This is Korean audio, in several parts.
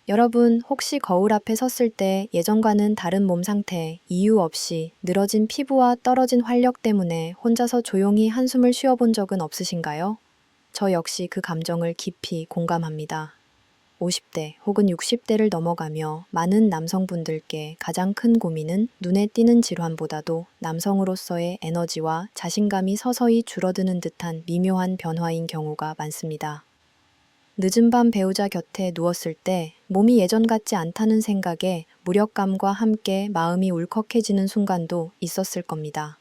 여러분, 혹시 거울 앞에 섰을 때 예전과는 다른 몸 상태, 이유 없이 늘어진 피부와 떨어진 활력 때문에 혼자서 조용히 한숨을 쉬어본 적은 없으신가요? 저 역시 그 감정을 깊이 공감합니다. 50대 혹은 60대를 넘어가며 많은 남성분들께 가장 큰 고민은 눈에 띄는 질환보다도 남성으로서의 에너지와 자신감이 서서히 줄어드는 듯한 미묘한 변화인 경우가 많습니다. 늦은 밤 배우자 곁에 누웠을 때 몸이 예전 같지 않다는 생각에 무력감과 함께 마음이 울컥해지는 순간도 있었을 겁니다.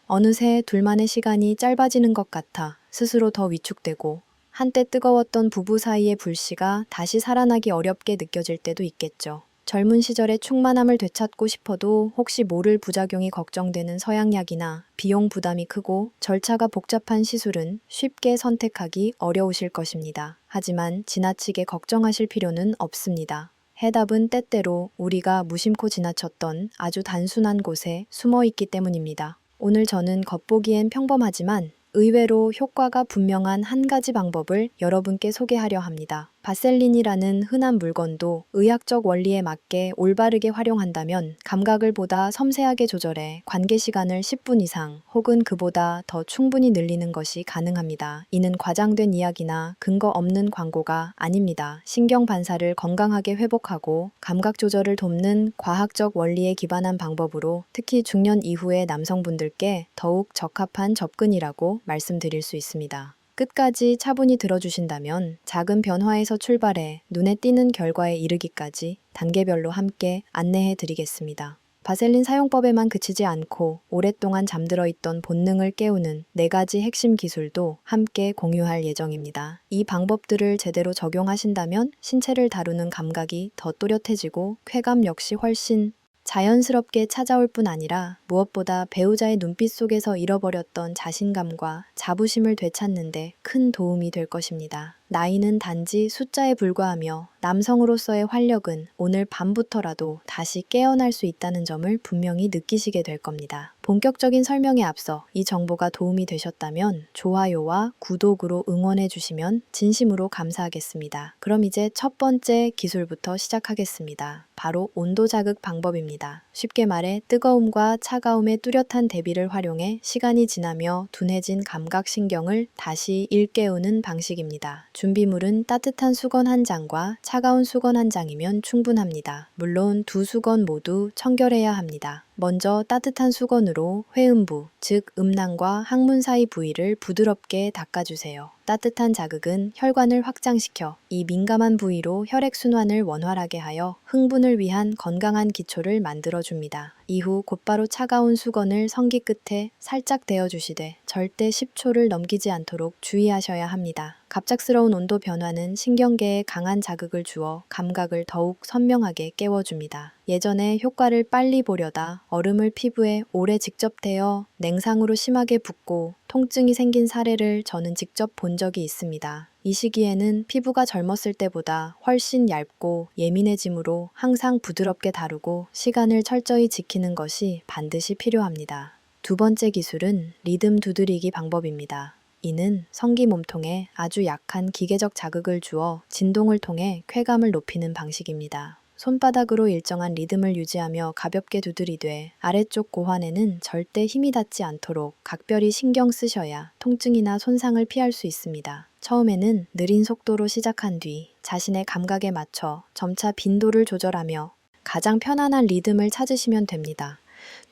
어느새 둘만의 시간이 짧아지는 것 같아 스스로 더 위축되고 한때 뜨거웠던 부부 사이의 불씨가 다시 살아나기 어렵게 느껴질 때도 있겠죠. 젊은 시절의 충만함을 되찾고 싶어도 혹시 모를 부작용이 걱정되는 서양약이나 비용 부담이 크고 절차가 복잡한 시술은 쉽게 선택하기 어려우실 것입니다. 하지만 지나치게 걱정하실 필요는 없습니다. 해답은 때때로 우리가 무심코 지나쳤던 아주 단순한 곳에 숨어 있기 때문입니다. 오늘 저는 겉보기엔 평범하지만 의외로 효과가 분명한 한 가지 방법을 여러분께 소개하려 합니다. 바셀린이라는 흔한 물건도 의학적 원리에 맞게 올바르게 활용한다면 감각을 보다 섬세하게 조절해 관계 시간을 10분 이상 혹은 그보다 더 충분히 늘리는 것이 가능합니다. 이는 과장된 이야기나 근거 없는 광고가 아닙니다. 신경 반사를 건강하게 회복하고 감각 조절을 돕는 과학적 원리에 기반한 방법으로 특히 중년 이후의 남성분들께 더욱 적합한 접근이라고 말씀드릴 수 있습니다. 끝까지 차분히 들어주신다면 작은 변화에서 출발해 눈에 띄는 결과에 이르기까지 단계별로 함께 안내해 드리겠습니다. 바셀린 사용법에만 그치지 않고 오랫동안 잠들어 있던 본능을 깨우는 4가지 핵심 기술도 함께 공유할 예정입니다. 이 방법들을 제대로 적용하신다면 신체를 다루는 감각이 더 또렷해지고 쾌감 역시 훨씬 자연스럽게 찾아올 뿐 아니라 무엇보다 배우자의 눈빛 속에서 잃어버렸던 자신감과 자부심을 되찾는 데 큰 도움이 될 것입니다. 나이는 단지 숫자에 불과하며 남성으로서의 활력은 오늘 밤부터라도 다시 깨어날 수 있다는 점을 분명히 느끼시게 될 겁니다. 본격적인 설명에 앞서 이 정보가 도움이 되셨다면 좋아요와 구독으로 응원해 주시면 진심으로 감사하겠습니다. 그럼 이제 첫 번째 기술부터 시작하겠습니다. 바로 온도 자극 방법입니다. 쉽게 말해 뜨거움과 차가움의 뚜렷한 대비를 활용해 시간이 지나며 둔해진 감각신경을 다시 일깨우는 방식입니다. 준비물은 따뜻한 수건 한 장과 차가운 수건 한 장이면 충분합니다. 물론 두 수건 모두 청결해야 합니다. 먼저 따뜻한 수건으로 회음부, 즉 음낭과 항문 사이 부위를 부드럽게 닦아주세요. 따뜻한 자극은 혈관을 확장시켜 이 민감한 부위로 혈액순환을 원활하게 하여 흥분을 위한 건강한 기초를 만들어줍니다. 이후 곧바로 차가운 수건을 성기 끝에 살짝 대어주시되 절대 10초를 넘기지 않도록 주의하셔야 합니다. 갑작스러운 온도 변화는 신경계에 강한 자극을 주어 감각을 더욱 선명하게 깨워줍니다. 예전에 효과를 빨리 보려다 얼음을 피부에 오래 직접 대어 냉상으로 심하게 붓고 통증이 생긴 사례를 저는 직접 본 적이 있습니다. 이 시기에는 피부가 젊었을 때보다 훨씬 얇고 예민해지므로 항상 부드럽게 다루고 시간을 철저히 지키는 것이 반드시 필요합니다. 두 번째 기술은 리듬 두드리기 방법입니다. 이는 성기 몸통에 아주 약한 기계적 자극을 주어 진동을 통해 쾌감을 높이는 방식입니다. 손바닥으로 일정한 리듬을 유지하며 가볍게 두드리되 아래쪽 고환에는 절대 힘이 닿지 않도록 각별히 신경 쓰셔야 통증이나 손상을 피할 수 있습니다. 처음에는 느린 속도로 시작한 뒤 자신의 감각에 맞춰 점차 빈도를 조절하며 가장 편안한 리듬을 찾으시면 됩니다.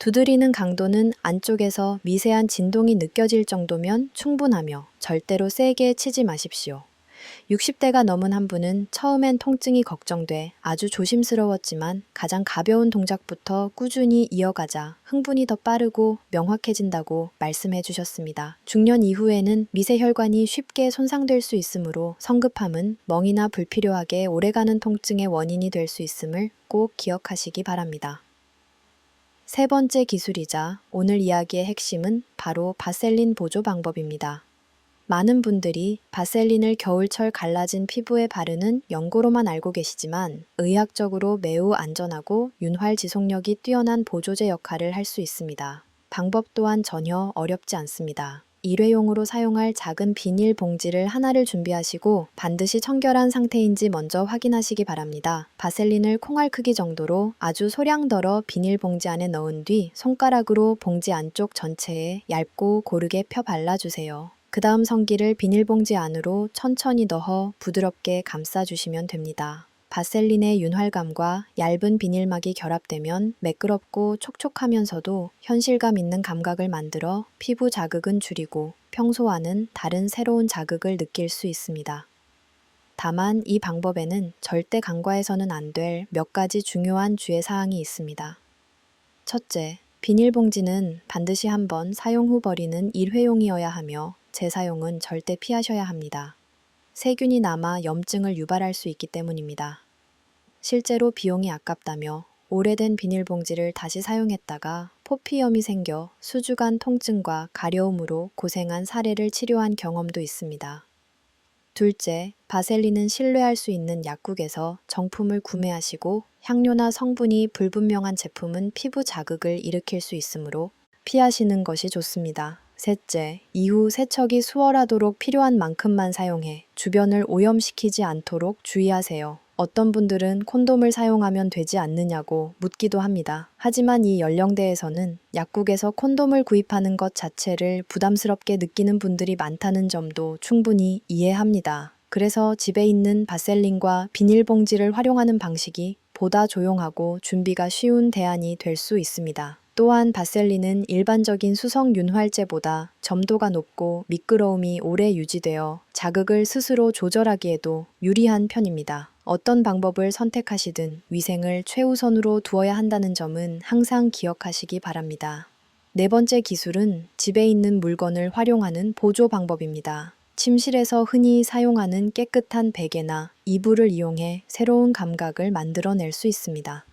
두드리는 강도는 안쪽에서 미세한 진동이 느껴질 정도면 충분하며 절대로 세게 치지 마십시오. 60대가 넘은 한 분은 처음엔 통증이 걱정돼 아주 조심스러웠지만 가장 가벼운 동작부터 꾸준히 이어가자 흥분이 더 빠르고 명확해진다고 말씀해 주셨습니다. 중년 이후에는 미세혈관이 쉽게 손상될 수 있으므로 성급함은 멍이나 불필요하게 오래가는 통증의 원인이 될 수 있음을 꼭 기억하시기 바랍니다. 세 번째 기술이자 오늘 이야기의 핵심은 바로 바셀린 보조 방법입니다. 많은 분들이 바셀린을 겨울철 갈라진 피부에 바르는 연고로만 알고 계시지만 의학적으로 매우 안전하고 윤활 지속력이 뛰어난 보조제 역할을 할 수 있습니다. 방법 또한 전혀 어렵지 않습니다. 일회용으로 사용할 작은 비닐 봉지를 하나를 준비하시고 반드시 청결한 상태인지 먼저 확인하시기 바랍니다. 바셀린을 콩알 크기 정도로 아주 소량덜어 비닐 봉지 안에 넣은 뒤 손가락으로 봉지 안쪽 전체에 얇고 고르게 펴 발라주세요. 그 다음 성기를 비닐봉지 안으로 천천히 넣어 부드럽게 감싸주시면 됩니다. 바셀린의 윤활감과 얇은 비닐막이 결합되면 매끄럽고 촉촉하면서도 현실감 있는 감각을 만들어 피부 자극은 줄이고 평소와는 다른 새로운 자극을 느낄 수 있습니다. 다만 이 방법에는 절대 간과해서는 안 될 몇 가지 중요한 주의사항이 있습니다. 첫째, 비닐봉지는 반드시 한번 사용 후 버리는 일회용이어야 하며 재사용은 절대 피하셔야 합니다. 세균이 남아 염증을 유발할 수 있기 때문입니다. 실제로 비용이 아깝다며 오래된 비닐봉지를 다시 사용했다가 포피염이 생겨 수주간 통증과 가려움으로 고생한 사례를 치료한 경험도 있습니다. 둘째, 바셀린은 신뢰할 수 있는 약국에서 정품을 구매하시고 향료나 성분이 불분명한 제품은 피부 자극을 일으킬 수 있으므로 피하시는 것이 좋습니다. 셋째, 이후 세척이 수월하도록 필요한 만큼만 사용해 주변을 오염시키지 않도록 주의하세요. 어떤 분들은 콘돔을 사용하면 되지 않느냐고 묻기도 합니다. 하지만 이 연령대에서는 약국에서 콘돔을 구입하는 것 자체를 부담스럽게 느끼는 분들이 많다는 점도 충분히 이해합니다. 그래서 집에 있는 바셀린과 비닐봉지를 활용하는 방식이 보다 조용하고 준비가 쉬운 대안이 될 수 있습니다. 또한 바셀린은 일반적인 수성 윤활제보다 점도가 높고 미끄러움이 오래 유지되어 자극을 스스로 조절하기에도 유리한 편입니다. 어떤 방법을 선택하시든 위생을 최우선으로 두어야 한다는 점은 항상 기억하시기 바랍니다. 네 번째 기술은 집에 있는 물건을 활용하는 보조 방법입니다. 침실에서 흔히 사용하는 깨끗한 베개나 이불을 이용해 새로운 감각을 만들어낼 수 있습니다.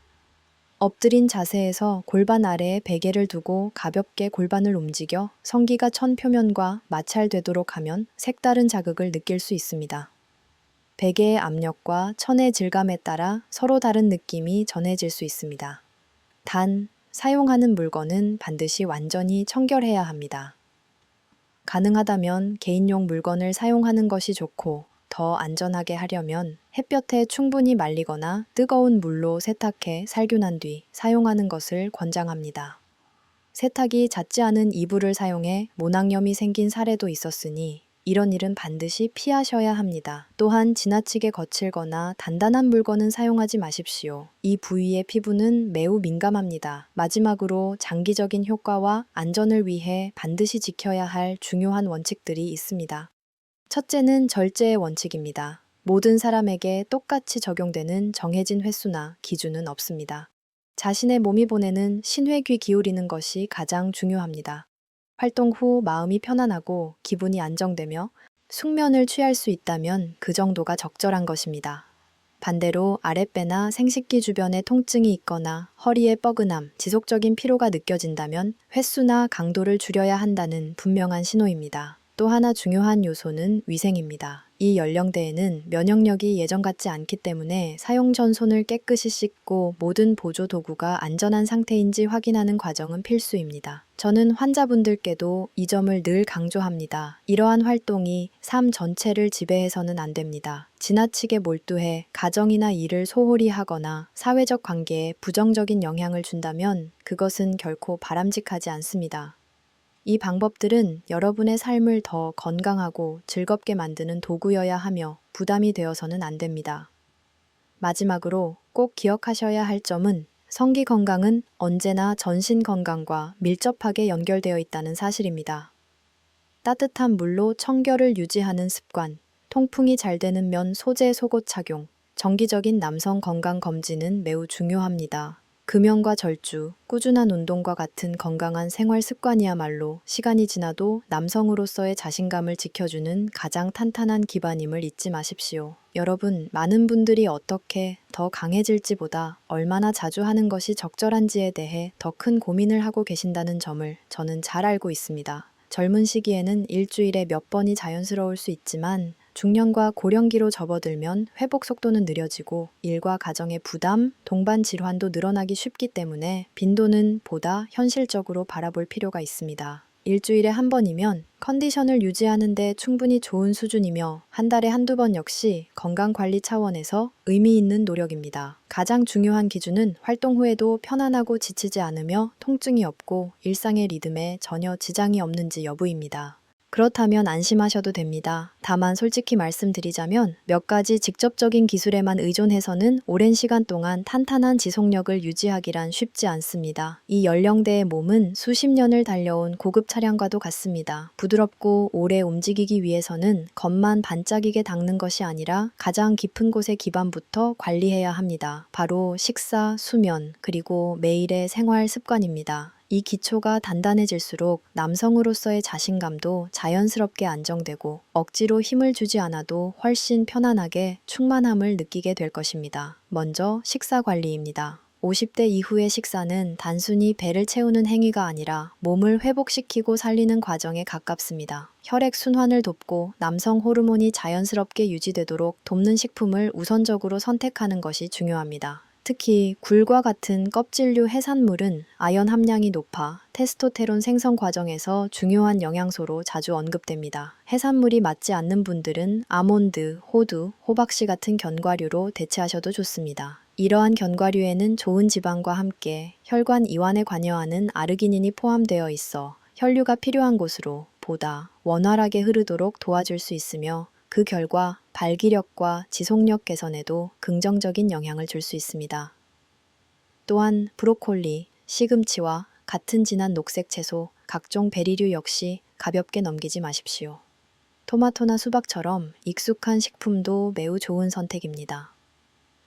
엎드린 자세에서 골반 아래에 베개를 두고 가볍게 골반을 움직여 성기가 천 표면과 마찰되도록 하면 색다른 자극을 느낄 수 있습니다. 베개의 압력과 천의 질감에 따라 서로 다른 느낌이 전해질 수 있습니다. 단, 사용하는 물건은 반드시 완전히 청결해야 합니다. 가능하다면 개인용 물건을 사용하는 것이 좋고 더 안전하게 하려면 햇볕에 충분히 말리거나 뜨거운 물로 세탁해 살균한 뒤 사용하는 것을 권장합니다. 세탁이 잦지 않은 이불을 사용해 모낭염이 생긴 사례도 있었으니 이런 일은 반드시 피하셔야 합니다. 또한 지나치게 거칠거나 단단한 물건은 사용하지 마십시오. 이 부위의 피부는 매우 민감합니다. 마지막으로 장기적인 효과와 안전을 위해 반드시 지켜야 할 중요한 원칙들이 있습니다. 첫째는 절제의 원칙입니다. 모든 사람에게 똑같이 적용되는 정해진 횟수나 기준은 없습니다. 자신의 몸이 보내는 신호에 귀 기울이는 것이 가장 중요합니다. 활동 후 마음이 편안하고 기분이 안정되며 숙면을 취할 수 있다면 그 정도가 적절한 것입니다. 반대로 아랫배나 생식기 주변에 통증이 있거나 허리에 뻐근함, 지속적인 피로가 느껴진다면 횟수나 강도를 줄여야 한다는 분명한 신호입니다. 또 하나 중요한 요소는 위생입니다. 이 연령대에는 면역력이 예전 같지 않기 때문에 사용 전 손을 깨끗이 씻고 모든 보조 도구가 안전한 상태인지 확인하는 과정은 필수입니다. 저는 환자분들께도 이 점을 늘 강조합니다. 이러한 활동이 삶 전체를 지배해서는 안 됩니다. 지나치게 몰두해 가정이나 일을 소홀히 하거나 사회적 관계에 부정적인 영향을 준다면 그것은 결코 바람직하지 않습니다. 이 방법들은 여러분의 삶을 더 건강하고 즐겁게 만드는 도구여야 하며 부담이 되어서는 안 됩니다. 마지막으로 꼭 기억하셔야 할 점은 성기 건강은 언제나 전신 건강과 밀접하게 연결되어 있다는 사실입니다. 따뜻한 물로 청결을 유지하는 습관, 통풍이 잘 되는 면 소재 속옷 착용, 정기적인 남성 건강 검진은 매우 중요합니다. 금연과 절주, 꾸준한 운동과 같은 건강한 생활 습관이야말로 시간이 지나도 남성으로서의 자신감을 지켜주는 가장 탄탄한 기반임을 잊지 마십시오. 여러분, 많은 분들이 어떻게 더 강해질지보다 얼마나 자주 하는 것이 적절한지에 대해 더 큰 고민을 하고 계신다는 점을 저는 잘 알고 있습니다. 젊은 시기에는 일주일에 몇 번이 자연스러울 수 있지만 중년과 고령기로 접어들면 회복 속도는 느려지고 일과 가정의 부담, 동반 질환도 늘어나기 쉽기 때문에 빈도는 보다 현실적으로 바라볼 필요가 있습니다. 일주일에 한 번이면 컨디션을 유지하는데 충분히 좋은 수준이며 한 달에 한두 번 역시 건강관리 차원에서 의미 있는 노력입니다. 가장 중요한 기준은 활동 후에도 편안하고 지치지 않으며 통증이 없고 일상의 리듬에 전혀 지장이 없는지 여부입니다. 그렇다면 안심하셔도 됩니다. 다만 솔직히 말씀드리자면 몇 가지 직접적인 기술에만 의존해서는 오랜 시간 동안 탄탄한 지속력을 유지하기란 쉽지 않습니다. 이 연령대의 몸은 수십 년을 달려온 고급 차량과도 같습니다. 부드럽고 오래 움직이기 위해서는 겉만 반짝이게 닦는 것이 아니라 가장 깊은 곳의 기반부터 관리해야 합니다. 바로 식사, 수면, 그리고 매일의 생활 습관입니다. 이 기초가 단단해질수록 남성으로서의 자신감도 자연스럽게 안정되고 억지로 힘을 주지 않아도 훨씬 편안하게 충만함을 느끼게 될 것입니다. 먼저 식사 관리입니다. 50대 이후의 식사는 단순히 배를 채우는 행위가 아니라 몸을 회복시키고 살리는 과정에 가깝습니다. 혈액 순환을 돕고 남성 호르몬이 자연스럽게 유지되도록 돕는 식품을 우선적으로 선택하는 것이 중요합니다. 특히 굴과 같은 껍질류 해산물은 아연 함량이 높아 테스토테론 생성 과정에서 중요한 영양소로 자주 언급됩니다. 해산물이 맞지 않는 분들은 아몬드, 호두, 호박씨 같은 견과류로 대체하셔도 좋습니다. 이러한 견과류에는 좋은 지방과 함께 혈관 이완에 관여하는 아르기닌이 포함되어 있어 혈류가 필요한 곳으로 보다 원활하게 흐르도록 도와줄 수 있으며 그 결과 발기력과 지속력 개선에도 긍정적인 영향을 줄 수 있습니다. 또한 브로콜리, 시금치와 같은 진한 녹색 채소, 각종 베리류 역시 가볍게 넘기지 마십시오. 토마토나 수박처럼 익숙한 식품도 매우 좋은 선택입니다.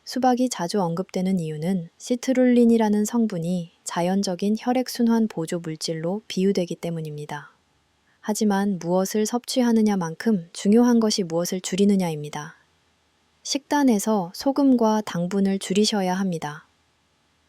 수박이 자주 언급되는 이유는 시트룰린이라는 성분이 자연적인 혈액순환 보조 물질로 비유되기 때문입니다. 하지만 무엇을 섭취하느냐만큼 중요한 것이 무엇을 줄이느냐입니다. 식단에서 소금과 당분을 줄이셔야 합니다.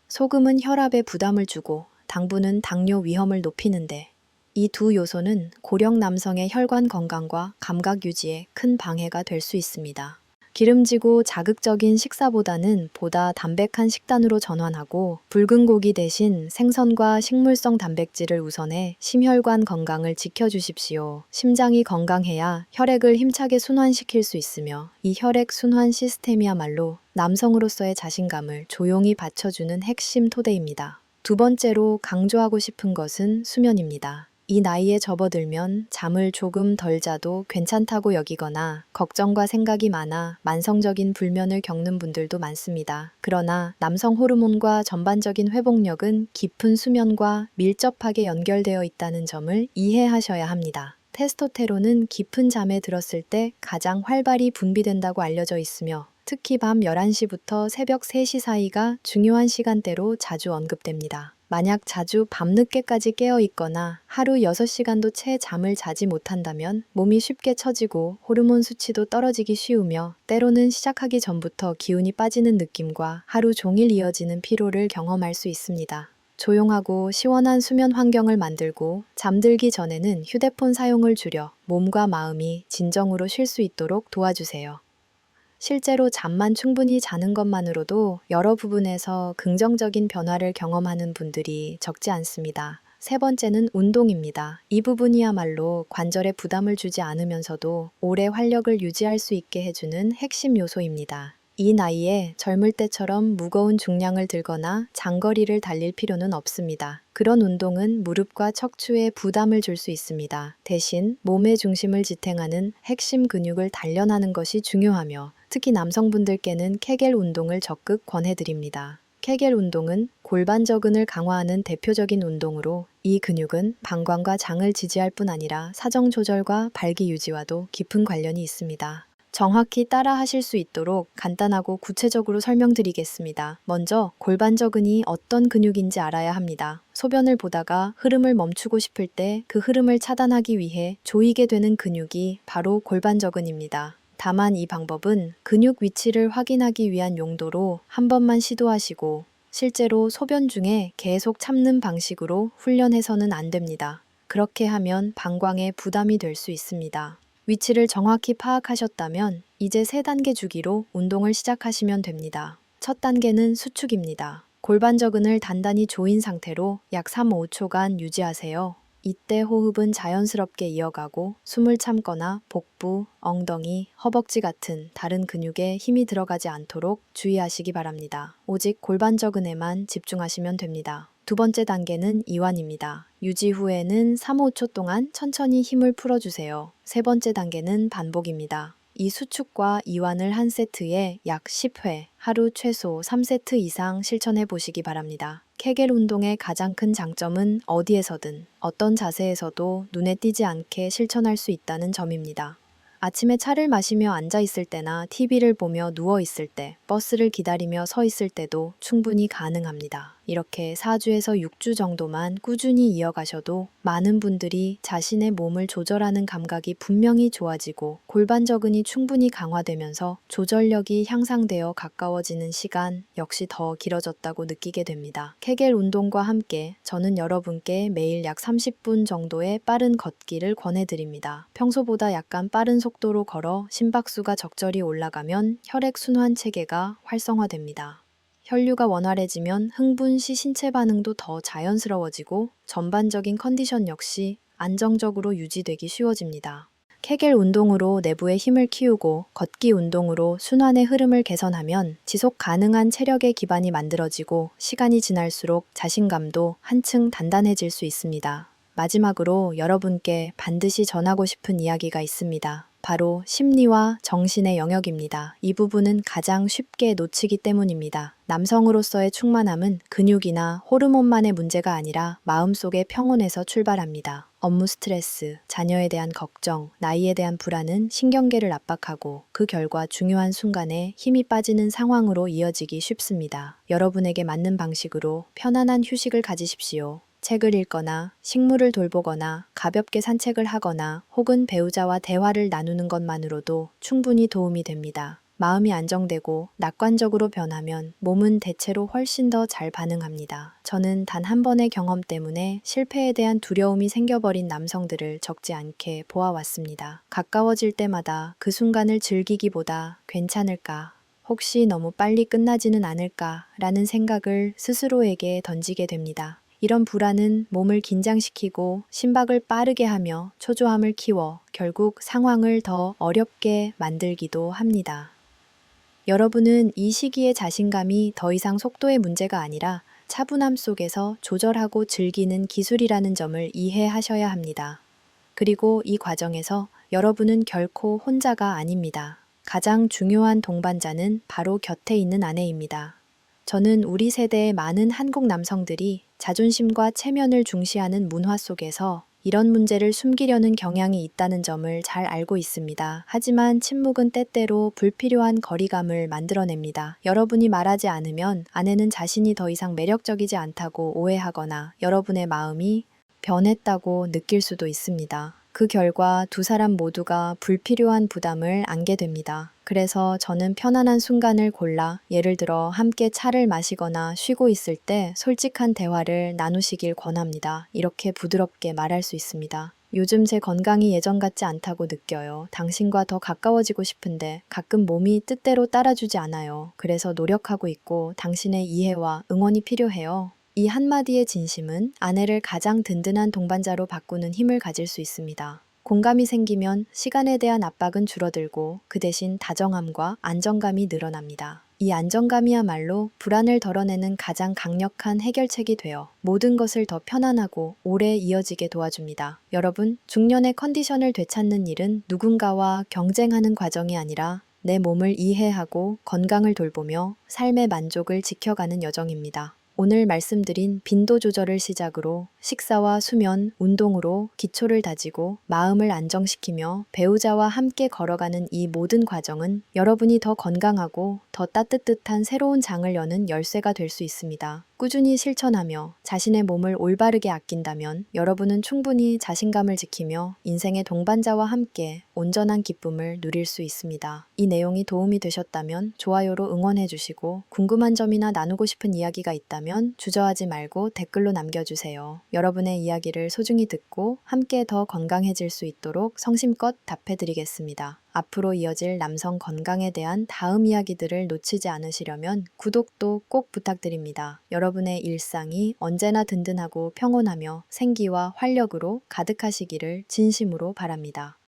소금은 혈압에 부담을 주고 당분은 당뇨 위험을 높이는데 이 두 요소는 고령 남성의 혈관 건강과 감각 유지에 큰 방해가 될 수 있습니다. 기름지고 자극적인 식사보다는 보다 담백한 식단으로 전환하고 붉은 고기 대신 생선과 식물성 단백질을 우선해 심혈관 건강을 지켜주십시오. 심장이 건강해야 혈액을 힘차게 순환시킬 수 있으며 이 혈액 순환 시스템이야말로 남성으로서의 자신감을 조용히 받쳐주는 핵심 토대입니다. 두 번째로 강조하고 싶은 것은 수면입니다. 이 나이에 접어들면 잠을 조금 덜 자도 괜찮다고 여기거나 걱정과 생각이 많아 만성적인 불면을 겪는 분들도 많습니다. 그러나 남성 호르몬과 전반적인 회복력은 깊은 수면과 밀접하게 연결되어 있다는 점을 이해하셔야 합니다. 테스토테론은 깊은 잠에 들었을 때 가장 활발히 분비된다고 알려져 있으며 특히 밤 11시부터 새벽 3시 사이가 중요한 시간대로 자주 언급됩니다. 만약 자주 밤늦게까지 깨어 있거나 하루 6시간도 채 잠을 자지 못한다면 몸이 쉽게 처지고 호르몬 수치도 떨어지기 쉬우며 때로는 시작하기 전부터 기운이 빠지는 느낌과 하루 종일 이어지는 피로를 경험할 수 있습니다. 조용하고 시원한 수면 환경을 만들고 잠들기 전에는 휴대폰 사용을 줄여 몸과 마음이 진정으로 쉴 수 있도록 도와주세요. 실제로 잠만 충분히 자는 것만으로도 여러 부분에서 긍정적인 변화를 경험하는 분들이 적지 않습니다. 세 번째는 운동입니다. 이 부분이야말로 관절에 부담을 주지 않으면서도 오래 활력을 유지할 수 있게 해주는 핵심 요소입니다. 이 나이에 젊을 때처럼 무거운 중량을 들거나 장거리를 달릴 필요는 없습니다. 그런 운동은 무릎과 척추에 부담을 줄 수 있습니다. 대신 몸의 중심을 지탱하는 핵심 근육을 단련하는 것이 중요하며 특히 남성분들께는 케겔 운동을 적극 권해드립니다. 케겔 운동은 골반 저근을 강화하는 대표적인 운동으로 이 근육은 방광과 장을 지지할 뿐 아니라 사정 조절과 발기 유지와도 깊은 관련이 있습니다. 정확히 따라 하실 수 있도록 간단하고 구체적으로 설명드리겠습니다. 먼저 골반저근이 어떤 근육인지 알아야 합니다. 소변을 보다가 흐름을 멈추고 싶을 때 그 흐름을 차단하기 위해 조이게 되는 근육이 바로 골반저근입니다. 다만 이 방법은 근육 위치를 확인하기 위한 용도로 한 번만 시도하시고 실제로 소변 중에 계속 참는 방식으로 훈련해서는 안 됩니다. 그렇게 하면 방광에 부담이 될 수 있습니다. 위치를 정확히 파악하셨다면 이제 3단계 주기로 운동을 시작하시면 됩니다. 첫 단계는 수축입니다. 골반저근을 단단히 조인 상태로 약 3-5초간 유지하세요. 이때 호흡은 자연스럽게 이어가고 숨을 참거나 복부, 엉덩이, 허벅지 같은 다른 근육에 힘이 들어가지 않도록 주의하시기 바랍니다. 오직 골반저근에만 집중하시면 됩니다. 두 번째 단계는 이완입니다. 유지 후에는 3-5초 동안 천천히 힘을 풀어주세요. 세 번째 단계는 반복입니다. 이 수축과 이완을 한 세트에 약 10회, 하루 최소 3세트 이상 실천해 보시기 바랍니다. 케겔 운동의 가장 큰 장점은 어디에서든, 어떤 자세에서도 눈에 띄지 않게 실천할 수 있다는 점입니다. 아침에 차를 마시며 앉아 있을 때나 TV를 보며 누워 있을 때, 버스를 기다리며 서 있을 때도 충분히 가능합니다. 이렇게 4주에서 6주 정도만 꾸준히 이어가셔도 많은 분들이 자신의 몸을 조절하는 감각이 분명히 좋아지고 골반저근이 충분히 강화되면서 조절력이 향상되어 가까워지는 시간 역시 더 길어졌다고 느끼게 됩니다. 케겔 운동과 함께 저는 여러분께 매일 약 30분 정도의 빠른 걷기를 권해드립니다. 평소보다 약간 빠른 속도로 걸어 심박수가 적절히 올라가면 혈액순환 체계가 활성화됩니다. 혈류가 원활해지면 흥분 시 신체 반응도 더 자연스러워지고 전반적인 컨디션 역시 안정적으로 유지되기 쉬워집니다. 케겔 운동으로 내부의 힘을 키우고 걷기 운동으로 순환의 흐름을 개선하면 지속 가능한 체력의 기반이 만들어지고 시간이 지날수록 자신감도 한층 단단해질 수 있습니다. 마지막으로 여러분께 반드시 전하고 싶은 이야기가 있습니다. 바로 심리와 정신의 영역입니다. 이 부분은 가장 쉽게 놓치기 때문입니다. 남성으로서의 충만함은 근육이나 호르몬만의 문제가 아니라 마음속의 평온에서 출발합니다. 업무 스트레스, 자녀에 대한 걱정, 나이에 대한 불안은 신경계를 압박하고 그 결과 중요한 순간에 힘이 빠지는 상황으로 이어지기 쉽습니다. 여러분에게 맞는 방식으로 편안한 휴식을 가지십시오. 책을 읽거나 식물을 돌보거나 가볍게 산책을 하거나 혹은 배우자와 대화를 나누는 것만으로도 충분히 도움이 됩니다. 마음이 안정되고 낙관적으로 변하면 몸은 대체로 훨씬 더 잘 반응합니다. 저는 단 한 번의 경험 때문에 실패에 대한 두려움이 생겨버린 남성들을 적지 않게 보아왔습니다. 가까워질 때마다 그 순간을 즐기기보다 괜찮을까? 혹시 너무 빨리 끝나지는 않을까? 라는 생각을 스스로에게 던지게 됩니다. 이런 불안은 몸을 긴장시키고 심박을 빠르게 하며 초조함을 키워 결국 상황을 더 어렵게 만들기도 합니다. 여러분은 이 시기의 자신감이 더 이상 속도의 문제가 아니라 차분함 속에서 조절하고 즐기는 기술이라는 점을 이해하셔야 합니다. 그리고 이 과정에서 여러분은 결코 혼자가 아닙니다. 가장 중요한 동반자는 바로 곁에 있는 아내입니다. 저는 우리 세대의 많은 한국 남성들이 자존심과 체면을 중시하는 문화 속에서 이런 문제를 숨기려는 경향이 있다는 점을 잘 알고 있습니다. 하지만 침묵은 때때로 불필요한 거리감을 만들어냅니다. 여러분이 말하지 않으면 아내는 자신이 더 이상 매력적이지 않다고 오해하거나 여러분의 마음이 변했다고 느낄 수도 있습니다. 그 결과 두 사람 모두가 불필요한 부담을 안게 됩니다. 그래서 저는 편안한 순간을 골라 예를 들어 함께 차를 마시거나 쉬고 있을 때 솔직한 대화를 나누시길 권합니다. 이렇게 부드럽게 말할 수 있습니다. 요즘 제 건강이 예전 같지 않다고 느껴요. 당신과 더 가까워지고 싶은데 가끔 몸이 뜻대로 따라주지 않아요. 그래서 노력하고 있고 당신의 이해와 응원이 필요해요. 이 한마디의 진심은 아내를 가장 든든한 동반자로 바꾸는 힘을 가질 수 있습니다. 공감이 생기면 시간에 대한 압박은 줄어들고 그 대신 다정함과 안정감이 늘어납니다. 이 안정감이야말로 불안을 덜어내는 가장 강력한 해결책이 되어 모든 것을 더 편안하고 오래 이어지게 도와줍니다. 여러분, 중년의 컨디션을 되찾는 일은 누군가와 경쟁하는 과정이 아니라 내 몸을 이해하고 건강을 돌보며 삶의 만족을 지켜가는 여정입니다. 오늘 말씀드린 빈도 조절을 시작으로 식사와 수면, 운동으로 기초를 다지고 마음을 안정시키며 배우자와 함께 걸어가는 이 모든 과정은 여러분이 더 건강하고 더 따뜻한 새로운 장을 여는 열쇠가 될 수 있습니다. 꾸준히 실천하며 자신의 몸을 올바르게 아낀다면 여러분은 충분히 자신감을 지키며 인생의 동반자와 함께 온전한 기쁨을 누릴 수 있습니다. 이 내용이 도움이 되셨다면 좋아요로 응원해 주시고 궁금한 점이나 나누고 싶은 이야기가 있다면 주저하지 말고 댓글로 남겨주세요. 여러분의 이야기를 소중히 듣고 함께 더 건강해질 수 있도록 성심껏 답해드리겠습니다. 앞으로 이어질 남성 건강에 대한 다음 이야기들을 놓치지 않으시려면 구독도 꼭 부탁드립니다. 여러분의 일상이 언제나 든든하고 평온하며 생기와 활력으로 가득하시기를 진심으로 바랍니다.